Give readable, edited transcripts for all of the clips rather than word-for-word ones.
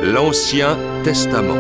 L'Ancien Testament.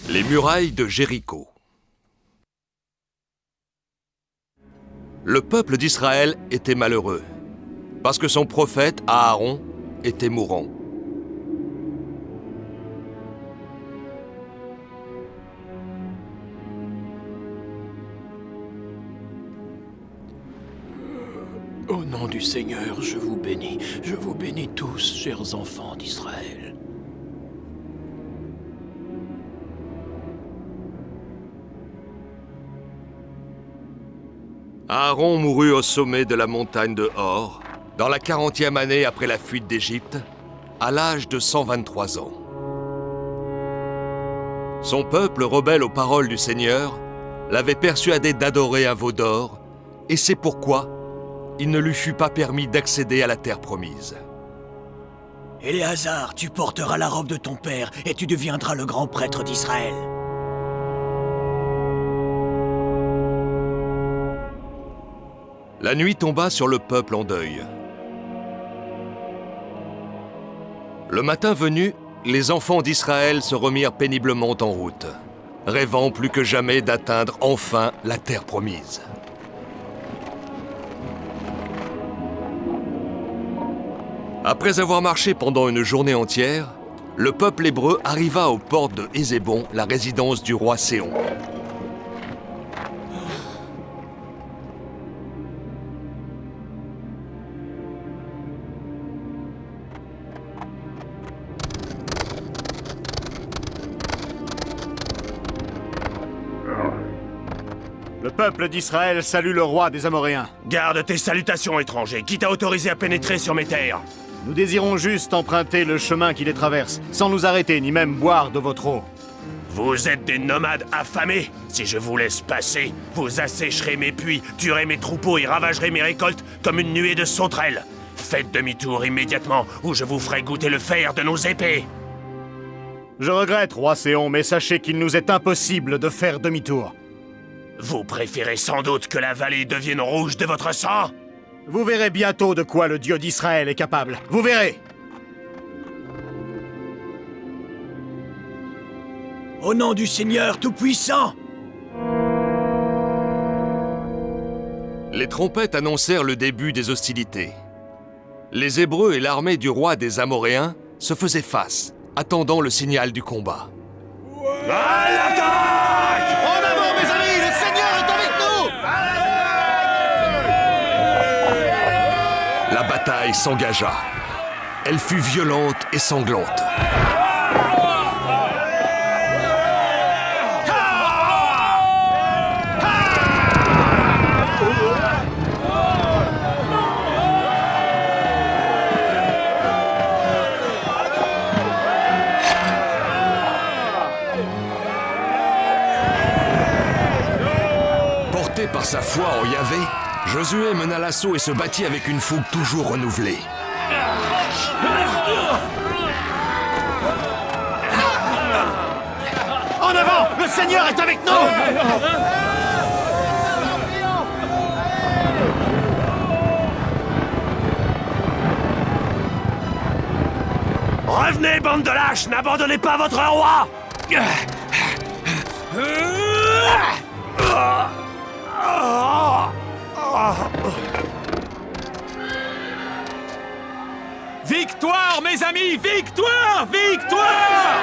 Les murailles de Jéricho. Le peuple d'Israël était malheureux, parce que son prophète, Aaron, était mourant. Au nom du Seigneur, je vous bénis tous, chers enfants d'Israël. Aaron mourut au sommet de la montagne de Hor, dans la 40e année après la fuite d'Égypte, à l'âge de 123 ans. Son peuple, rebelle aux paroles du Seigneur, l'avait persuadé d'adorer un veau d'or, et c'est pourquoi il ne lui fut pas permis d'accéder à la terre promise. Éléazar, tu porteras la robe de ton père, et tu deviendras le grand prêtre d'Israël. La nuit tomba sur le peuple en deuil. Le matin venu, les enfants d'Israël se remirent péniblement en route, rêvant plus que jamais d'atteindre enfin la terre promise. Après avoir marché pendant une journée entière, le peuple hébreu arriva aux portes de Hésébon, la résidence du roi Séon. Le peuple d'Israël salue le roi des Amoréens. Garde tes salutations, étrangers. Qui t'a autorisé à pénétrer sur mes terres? Nous désirons juste emprunter le chemin qui les traverse, sans nous arrêter ni même boire de votre eau. Vous êtes des nomades affamés. Si je vous laisse passer, vous assécherez mes puits, tuerez mes troupeaux et ravagerez mes récoltes comme une nuée de sauterelles. Faites demi-tour immédiatement, ou je vous ferai goûter le fer de nos épées. Je regrette, roi Séon, mais sachez qu'il nous est impossible de faire demi-tour. Vous préférez sans doute que la vallée devienne rouge de votre sang? Vous verrez bientôt de quoi le Dieu d'Israël est capable. Vous verrez! Au nom du Seigneur Tout-Puissant! Les trompettes annoncèrent le début des hostilités. Les Hébreux et l'armée du roi des Amoréens se faisaient face, attendant le signal du combat. À l'attaque! En avant, mes amis! Le Seigneur est avec nous! La bataille s'engagea. Elle fut violente et sanglante. Porté par sa foi en Yahvé, Josué mena l'assaut et se battit avec une fougue toujours renouvelée. En avant! Le Seigneur est avec nous! Revenez, bande de lâches! N'abandonnez pas votre roi! Victoire, mes amis! Victoire! Victoire!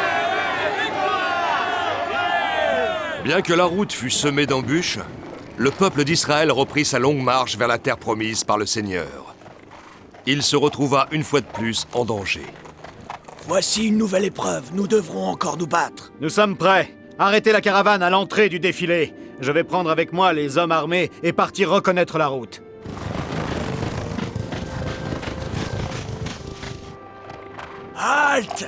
Bien que la route fût semée d'embûches, le peuple d'Israël reprit sa longue marche vers la terre promise par le Seigneur. Il se retrouva une fois de plus en danger. Voici une nouvelle épreuve. Nous devrons encore nous battre. Nous sommes prêts. Arrêtez la caravane à l'entrée du défilé. Je vais prendre avec moi les hommes armés et partir reconnaître la route. Halte!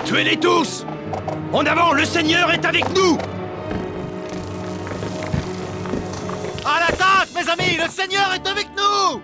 Tuez-les tous! En avant, le Seigneur est avec nous! À l'attaque, mes amis! Le Seigneur est avec nous!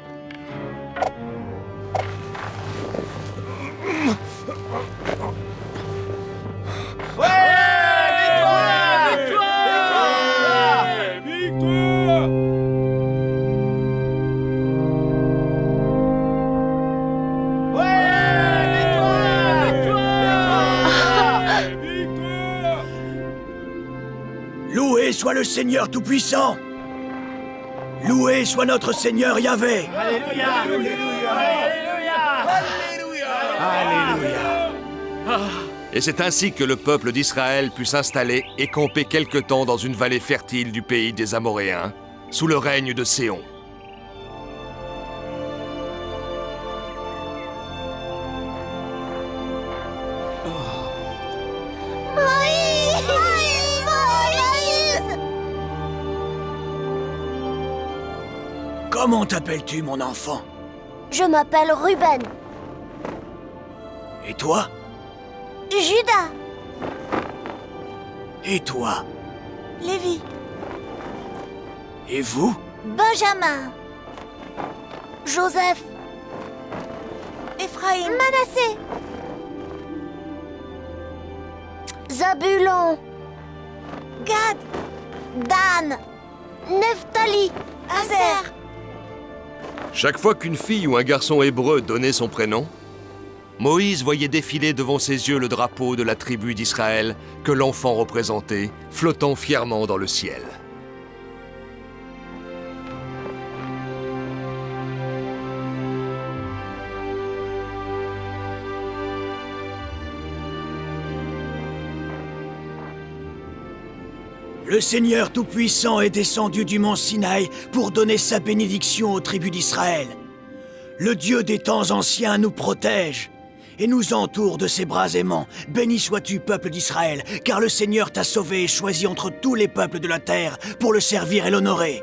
Loué soit le Seigneur Tout-Puissant! Loué soit notre Seigneur Yahvé! Alléluia! Et c'est ainsi que le peuple d'Israël put s'installer et camper quelque temps dans une vallée fertile du pays des Amoréens, sous le règne de Séon. Comment t'appelles-tu, mon enfant? Je m'appelle Ruben. Et toi? Judas. Et toi? Lévi. Et vous? Benjamin. Joseph. Ephraïm. Manassé. Zabulon. Gad. Dan. Nephtali. Aser. Chaque fois qu'une fille ou un garçon hébreu donnait son prénom, Moïse voyait défiler devant ses yeux le drapeau de la tribu d'Israël que l'enfant représentait, flottant fièrement dans le ciel. Le Seigneur Tout-Puissant est descendu du mont Sinaï pour donner sa bénédiction aux tribus d'Israël. Le Dieu des temps anciens nous protège et nous entoure de ses bras aimants. Béni sois-tu, peuple d'Israël, car le Seigneur t'a sauvé et choisi entre tous les peuples de la terre pour le servir et l'honorer.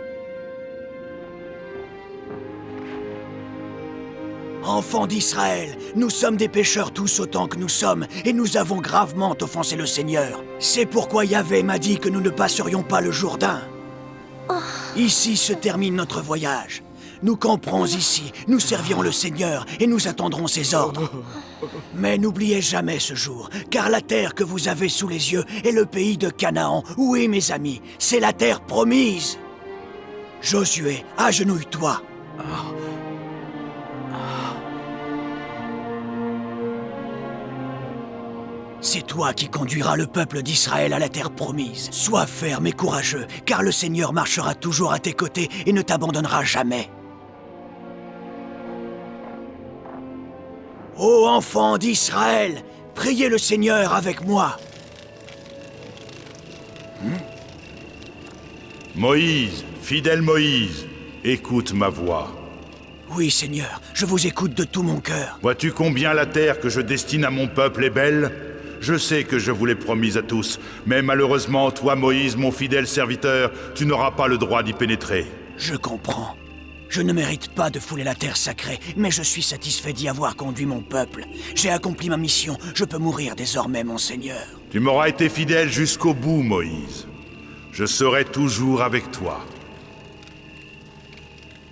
Enfants d'Israël, nous sommes des pécheurs tous autant que nous sommes, et nous avons gravement offensé le Seigneur. C'est pourquoi Yahvé m'a dit que nous ne passerions pas le Jourdain. Ici se termine notre voyage. Nous camperons ici, nous servirons le Seigneur et nous attendrons ses ordres. Mais n'oubliez jamais ce jour, car la terre que vous avez sous les yeux est le pays de Canaan. Oui, mes amis, c'est la terre promise. Josué, agenouille-toi. C'est toi qui conduiras le peuple d'Israël à la terre promise. Sois ferme et courageux, car le Seigneur marchera toujours à tes côtés et ne t'abandonnera jamais. Ô enfants d'Israël, priez le Seigneur avec moi. Moïse, fidèle Moïse, écoute ma voix. Oui, Seigneur, je vous écoute de tout mon cœur. Vois-tu combien la terre que je destine à mon peuple est belle? Je sais que je vous l'ai promise à tous, mais malheureusement, toi, Moïse, mon fidèle serviteur, tu n'auras pas le droit d'y pénétrer. Je comprends. Je ne mérite pas de fouler la terre sacrée, mais je suis satisfait d'y avoir conduit mon peuple. J'ai accompli ma mission, je peux mourir désormais, mon Seigneur. Tu m'auras été fidèle jusqu'au bout, Moïse. Je serai toujours avec toi.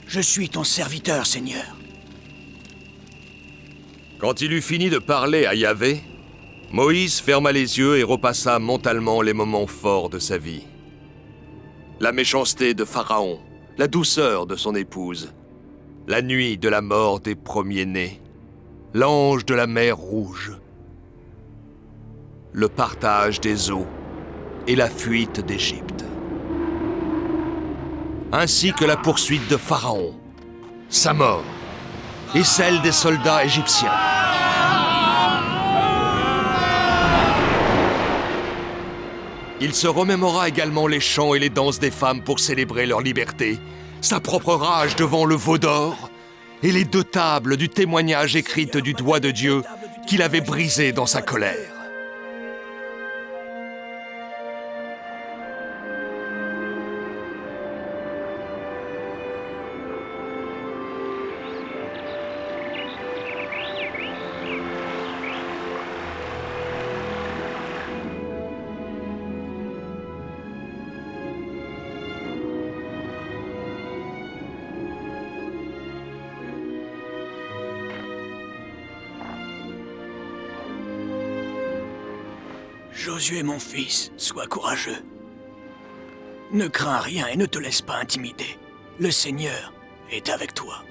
Je suis ton serviteur, Seigneur. Quand il eut fini de parler à Yahvé, Moïse ferma les yeux et repassa mentalement les moments forts de sa vie. La méchanceté de Pharaon, la douceur de son épouse, la nuit de la mort des premiers-nés, l'ange de la mer Rouge, le partage des eaux et la fuite d'Égypte, ainsi que la poursuite de Pharaon, sa mort et celle des soldats égyptiens. Il se remémora également les chants et les danses des femmes pour célébrer leur liberté, sa propre rage devant le veau d'or et les 2 tables du témoignage écrites du doigt de Dieu qu'il avait brisées dans sa colère. Josué, mon fils, sois courageux. Ne crains rien et ne te laisse pas intimider. Le Seigneur est avec toi.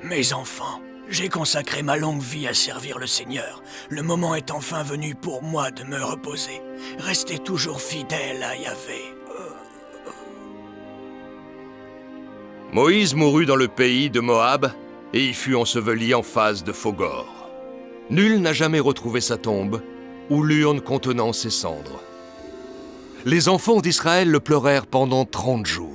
Mes enfants, j'ai consacré ma longue vie à servir le Seigneur. Le moment est enfin venu pour moi de me reposer. Restez toujours fidèles à Yahvé. Moïse mourut dans le pays de Moab et y fut enseveli en face de Phogor. Nul n'a jamais retrouvé sa tombe ou l'urne contenant ses cendres. Les enfants d'Israël le pleurèrent pendant 30 jours.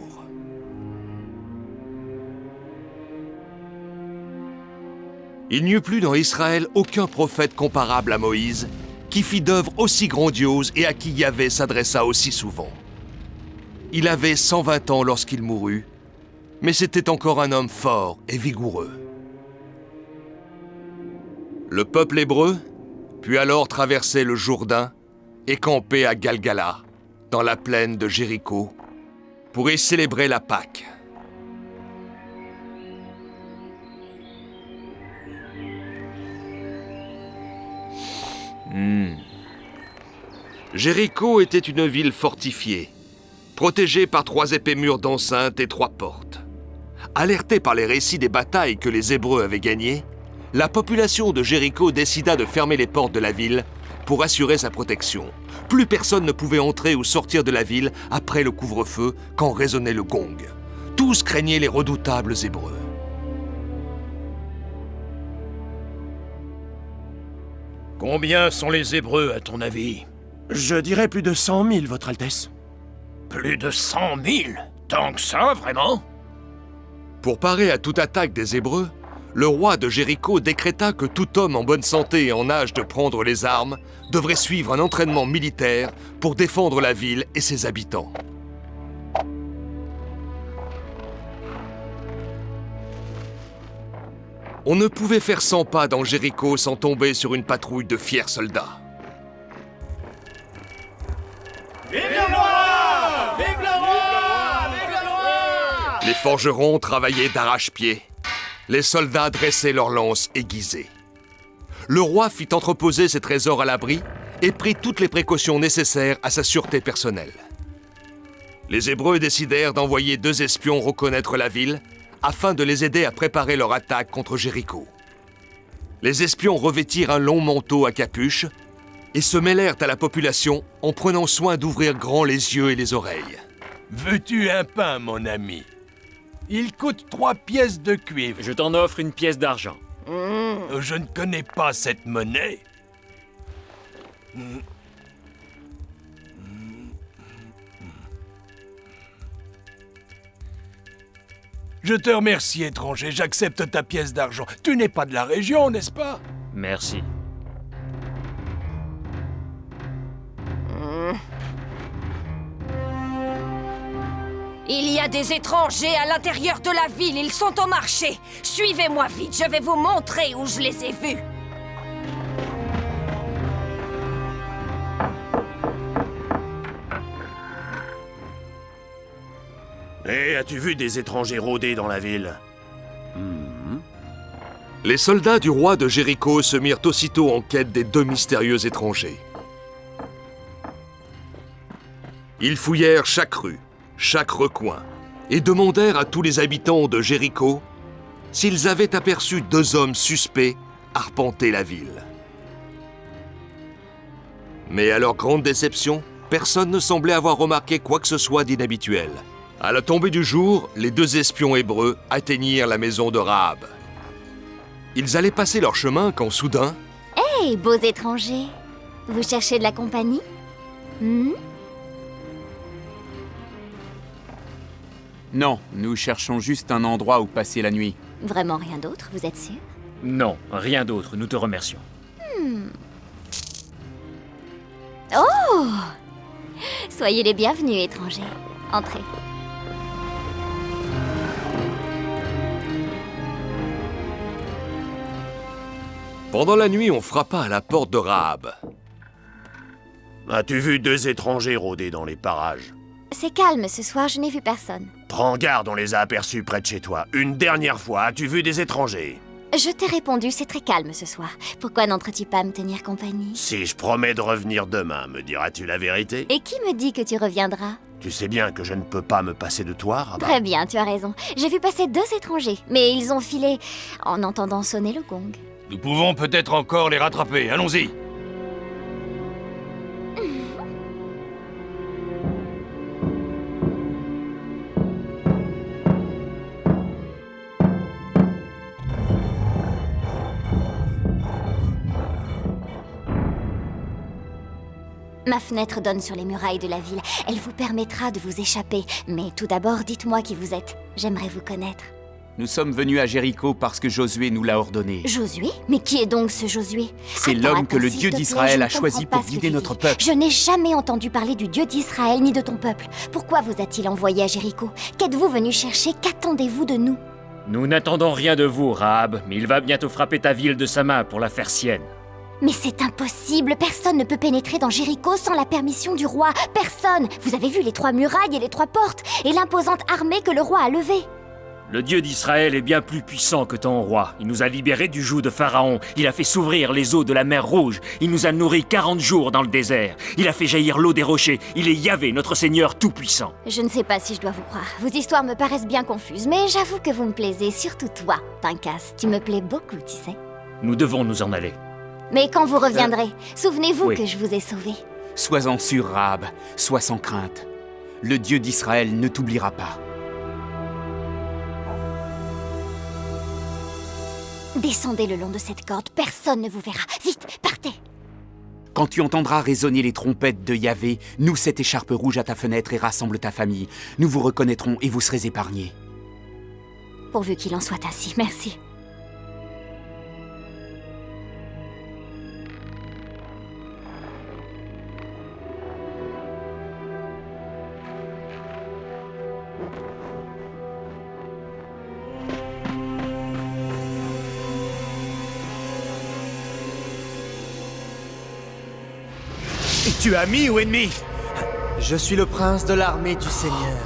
Il n'y eut plus dans Israël aucun prophète comparable à Moïse, qui fit d'œuvres aussi grandioses et à qui Yahvé s'adressa aussi souvent. Il avait 120 ans lorsqu'il mourut, mais c'était encore un homme fort et vigoureux. Le peuple hébreu put alors traverser le Jourdain et camper à Galgala, dans la plaine de Jéricho, pour y célébrer la Pâque. Jéricho était une ville fortifiée, protégée par 3 épais murs d'enceinte et 3 portes. Alertée par les récits des batailles que les Hébreux avaient gagnées, la population de Jéricho décida de fermer les portes de la ville pour assurer sa protection. Plus personne ne pouvait entrer ou sortir de la ville après le couvre-feu quand résonnait le gong. Tous craignaient les redoutables Hébreux. Combien sont les Hébreux, à ton avis? Je dirais plus de 100 000, Votre Altesse. Plus de 100 000? Tant que ça, vraiment? Pour parer à toute attaque des Hébreux, le roi de Jéricho décréta que tout homme en bonne santé et en âge de prendre les armes devrait suivre un entraînement militaire pour défendre la ville et ses habitants. On ne pouvait faire 100 pas dans Jéricho sans tomber sur une patrouille de fiers soldats. Vive le roi! Vive le roi! Vive le roi! Les forgerons travaillaient d'arrache-pied. Les soldats dressaient leurs lances aiguisées. Le roi fit entreposer ses trésors à l'abri et prit toutes les précautions nécessaires à sa sûreté personnelle. Les Hébreux décidèrent d'envoyer 2 espions reconnaître la ville afin de les aider à préparer leur attaque contre Jéricho. Les espions revêtirent un long manteau à capuche et se mêlèrent à la population en prenant soin d'ouvrir grand les yeux et les oreilles. Veux-tu un pain, mon ami? Il coûte 3 pièces de cuivre. Je t'en offre 1 pièce d'argent. Je ne connais pas cette monnaie. Je te remercie, étranger, j'accepte ta pièce d'argent. Tu n'es pas de la région, n'est-ce pas? Merci. Il y a des étrangers à l'intérieur de la ville, ils sont au marché. Suivez-moi vite, je vais vous montrer où je les ai vus. Hé, as-tu vu des étrangers rôder dans la ville? Les soldats du roi de Jéricho se mirent aussitôt en quête des deux mystérieux étrangers. Ils fouillèrent chaque rue, chaque recoin, et demandèrent à tous les habitants de Jéricho s'ils avaient aperçu deux hommes suspects arpenter la ville. Mais à leur grande déception, personne ne semblait avoir remarqué quoi que ce soit d'inhabituel. À la tombée du jour, les deux espions hébreux atteignirent la maison de Rahab. Ils allaient passer leur chemin quand soudain... Hey, beaux étrangers! Vous cherchez de la compagnie? Non, nous cherchons juste un endroit où passer la nuit. Vraiment rien d'autre, vous êtes sûr? Non, rien d'autre, nous te remercions. Oh! Soyez les bienvenus, étrangers. Entrez. Pendant la nuit, on frappa à la porte de Rahab. As-tu vu deux étrangers rôder dans les parages? C'est calme ce soir, je n'ai vu personne. Prends garde, on les a aperçus près de chez toi. Une dernière fois, as-tu vu des étrangers? Je t'ai répondu, c'est très calme ce soir. Pourquoi n'entres-tu pas à me tenir compagnie? Si je promets de revenir demain, me diras-tu la vérité? Et qui me dit que tu reviendras? Tu sais bien que je ne peux pas me passer de toi, Rahab. Très bien, tu as raison. J'ai vu passer deux étrangers, mais ils ont filé en entendant sonner le gong. Nous pouvons peut-être encore les rattraper, allons-y. Ma fenêtre donne sur les murailles de la ville. Elle vous permettra de vous échapper. Mais tout d'abord, dites-moi qui vous êtes. J'aimerais vous connaître. Nous sommes venus à Jéricho parce que Josué nous l'a ordonné. Josué? Mais qui est donc ce Josué? C'est Attends, l'homme que le s'il Dieu te plaît, d'Israël je ne a choisi comprends pas pour ce que guider tu notre dis. peuple. Je n'ai jamais entendu parler du Dieu d'Israël ni de ton peuple. Pourquoi vous a-t-il envoyé à Jéricho? Qu'êtes-vous venu chercher? Qu'attendez-vous de nous? Nous n'attendons rien de vous, Rahab, mais il va bientôt frapper ta ville de sa main pour la faire sienne. Mais c'est impossible, personne ne peut pénétrer dans Jéricho sans la permission du roi. Personne! Vous avez vu les 3 murailles et les 3 portes, et l'imposante armée que le roi a levée. Le Dieu d'Israël est bien plus puissant que ton roi. Il nous a libérés du joug de Pharaon. Il a fait s'ouvrir les eaux de la mer Rouge. Il nous a nourris 40 jours dans le désert. Il a fait jaillir l'eau des rochers. Il est Yahvé, notre Seigneur tout-puissant. Je ne sais pas si je dois vous croire. Vos histoires me paraissent bien confuses, mais j'avoue que vous me plaisez, surtout toi, Pinkas. Tu me plais beaucoup, tu sais. Nous devons nous en aller. Mais quand vous reviendrez, souvenez-vous oui. que je vous ai sauvé. Sois-en sûr, Rahab. Sois sans crainte. Le Dieu d'Israël ne t'oubliera pas. Descendez le long de cette corde, personne ne vous verra. Vite, partez! Quand tu entendras résonner les trompettes de Yahvé, noue cette écharpe rouge à ta fenêtre et rassemble ta famille. Nous vous reconnaîtrons et vous serez épargnés. Pourvu qu'il en soit ainsi, merci. Es-tu ami ou ennemi? Je suis le prince de l'armée du Seigneur.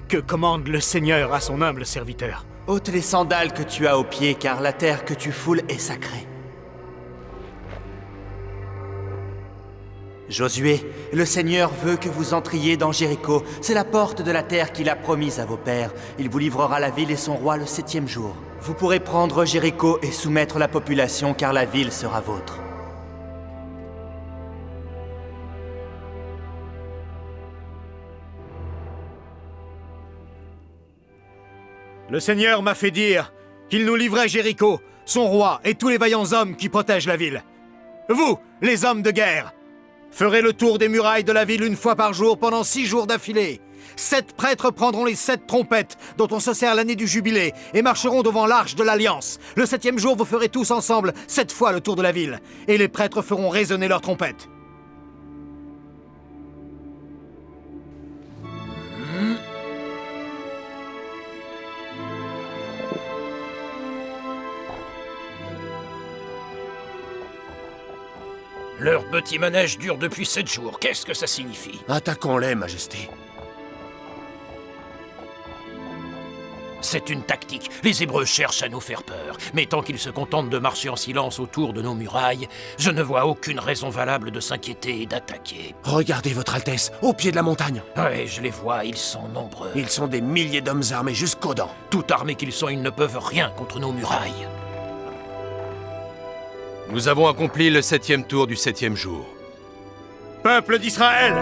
Que commande le Seigneur à son humble serviteur? Ôte les sandales que tu as aux pieds, car la terre que tu foules est sacrée. Josué, le Seigneur veut que vous entriez dans Jéricho. C'est la porte de la terre qu'il a promise à vos pères. Il vous livrera la ville et son roi le 7e jour. Vous pourrez prendre Jéricho et soumettre la population, car la ville sera vôtre. Le Seigneur m'a fait dire qu'il nous livrait Jéricho, son roi et tous les vaillants hommes qui protègent la ville. Vous, les hommes de guerre, ferez le tour des murailles de la ville une fois par jour pendant 6 jours d'affilée. 7 prêtres prendront les 7 trompettes dont on se sert l'année du jubilé et marcheront devant l'arche de l'Alliance. Le 7e jour, vous ferez tous ensemble 7 fois le tour de la ville, et les prêtres feront résonner leurs trompettes. Leur petit manège dure depuis 7 jours. Qu'est-ce que ça signifie? Attaquons-les, Majesté. C'est une tactique. Les Hébreux cherchent à nous faire peur. Mais tant qu'ils se contentent de marcher en silence autour de nos murailles, je ne vois aucune raison valable de s'inquiéter et d'attaquer. Regardez, Votre Altesse, au pied de la montagne. Ouais, je les vois, ils sont nombreux. Ils sont des milliers d'hommes armés jusqu'aux dents. Tout armés qu'ils sont, ils ne peuvent rien contre nos murailles. Nous avons accompli le 7e tour du 7e jour. Peuple d'Israël!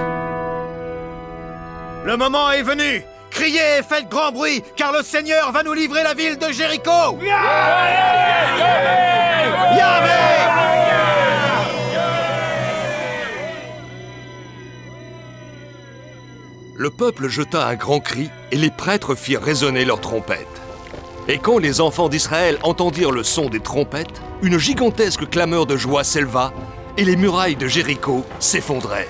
Le moment est venu! Criez et faites grand bruit, car le Seigneur va nous livrer la ville de Jéricho! Yahvé! Le peuple jeta un grand cri et les prêtres firent résonner leurs trompettes. Et quand les enfants d'Israël entendirent le son des trompettes, une gigantesque clameur de joie s'éleva et les murailles de Jéricho s'effondrèrent.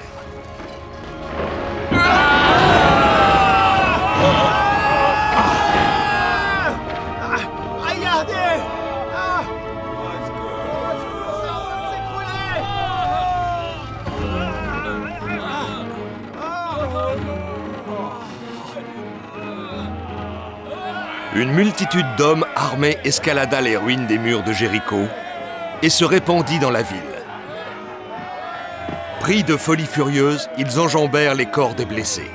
Une multitude d'hommes armés escalada les ruines des murs de Jéricho et se répandit dans la ville. Pris de folie furieuse, ils enjambèrent les corps des blessés.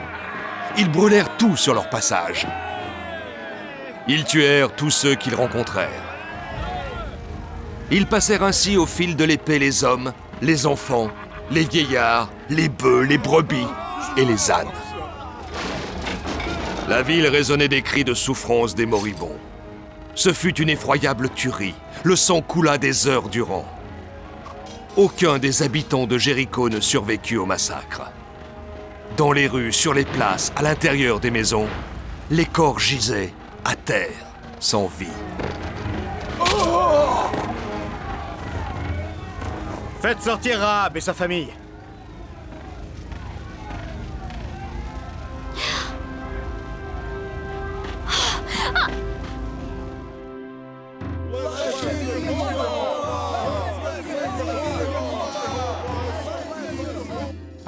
Ils brûlèrent tout sur leur passage. Ils tuèrent tous ceux qu'ils rencontrèrent. Ils passèrent ainsi au fil de l'épée les hommes, les enfants, les vieillards, les bœufs, les brebis et les ânes. La ville résonnait des cris de souffrance des moribonds. Ce fut une effroyable tuerie. Le sang coula des heures durant. Aucun des habitants de Jéricho ne survécut au massacre. Dans les rues, sur les places, à l'intérieur des maisons, les corps gisaient à terre, sans vie. Faites sortir Rahab et sa famille.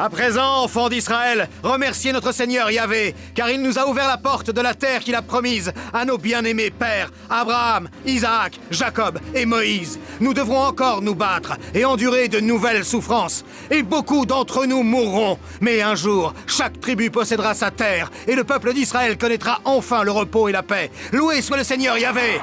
À présent, enfants d'Israël, remerciez notre Seigneur Yahvé, car il nous a ouvert la porte de la terre qu'il a promise à nos bien-aimés pères, Abraham, Isaac, Jacob et Moïse. Nous devrons encore nous battre et endurer de nouvelles souffrances, et beaucoup d'entre nous mourront. Mais un jour, chaque tribu possédera sa terre, et le peuple d'Israël connaîtra enfin le repos et la paix. Loué soit le Seigneur Yahvé!